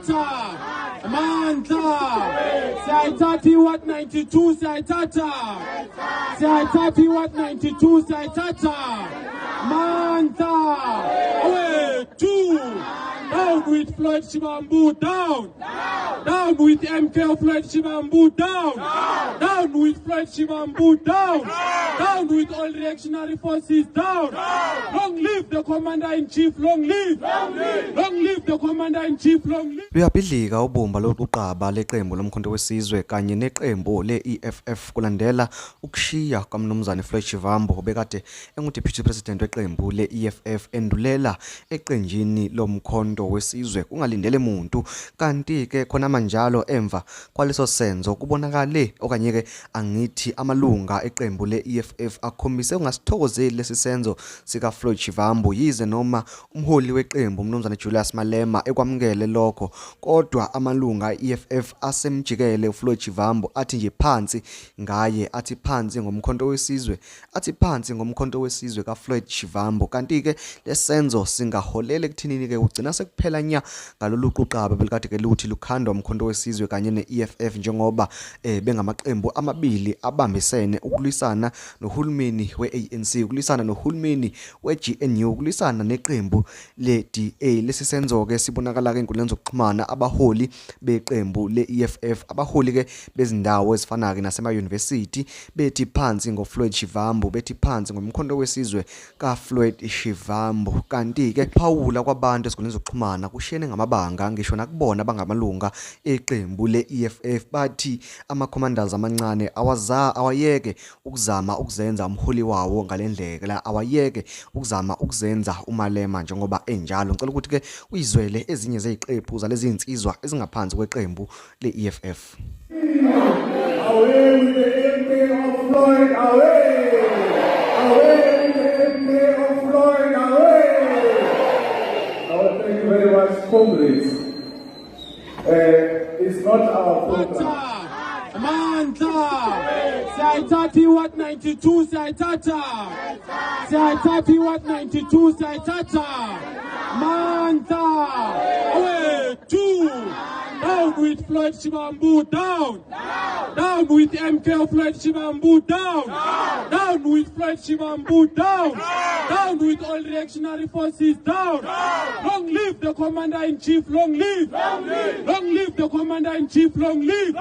Siyayithatha Mandla. Siyayithatha iWard 92. Siyayithatha. Siyayithatha iWard 92. Siyayithatha Mandla. Away 2. Down with Floyd Shivambu. Down. Down with MK Floyd Shivambu. Down. Down with Floyd Shivambu. Down. Down with all reactionary forces. Down. Long live the Commander-in-Chief. Long live. Long live the Commander-in-Chief. Long live. Luyabhidlika ubumba lokuqaba leqembu lomkhonto wesizwe kanye neqembu le-EFF kulandela ukushiya kaMnumzane Floyd Shivambu bekade engu-Deputy President weqembu le-EFF endulela eqenjini lomkhonto wesizwe kungalindele muntu kanti ke khona manjalo emva kwaleso senzo kubonakale okanye ke angithi amalunga eqembu le-EFF akhombise ungasithokozeli lesi senzo sika Floyd Shivambu yize noma umholi weqembu uMnumzane Julius Malema ekwamukele lokho kodwa amalunga e-EFF asemjikele uFloyd Shivambu athi nje phansi ngaye athi phansi ngomkhonto wesizwe athi phansi ngomkhonto wesizwe kaFloyd Shivambu kanti ke lesenzo singaholela ekuthinini ke ugcina sekuphela nya ngalolu quqaba belikade ke luthi lukhandwa umkhonto wesizwe kanye ne-EFF njengoba bengamaqembu amabili abambisene ukulwisana nohulumeni we-ANC ukulwisana nohulumeni we-GNU ukulwisana neqembu le-DA lesisenzo ke sibonakala ke enkundleni zokuxhumana abaholi beqembu le-EFF abaholi ke bezindawo ezifana ke nasema university bethi phansi ngoFloyd Shivambu bethi phansi ngomkhonto wesizwe kaFloyd Shivambu kanti ke phawula kwabantu ezikundleni zokuxhumana kushene ngamabanga ngisho nakubona bangamalunga eqembu le-EFF bathi ama-commanders amancane awayeke ukuzama ukuzenza umholi wawo ngalendlela awayeke ukuzama ukuzenza uMalema njengoba enjalo ngicela ukuthi ke uyizwele ezinye zeziqephu zalezi insizwa ezingaphansi kweqembu le-EFF. Away with the MP of Floyd, away! Away with the MP of Floyd, away! Thank you very much, comrades. It's not our program. Mandla. Siyayithatha iWard 92. Siyayithatha. Siyayithatha iWard 92. Siyayithatha Mandla. Away 2. Down with Floyd Shivambu. Down. Down with MK Floyd Shivambu. Down. Down with Floyd Shivambu. Down. Down with all reactionary forces. Down. Long live the Commander-in-Chief. Long live. Long live the Commander-in-Chief. Long live.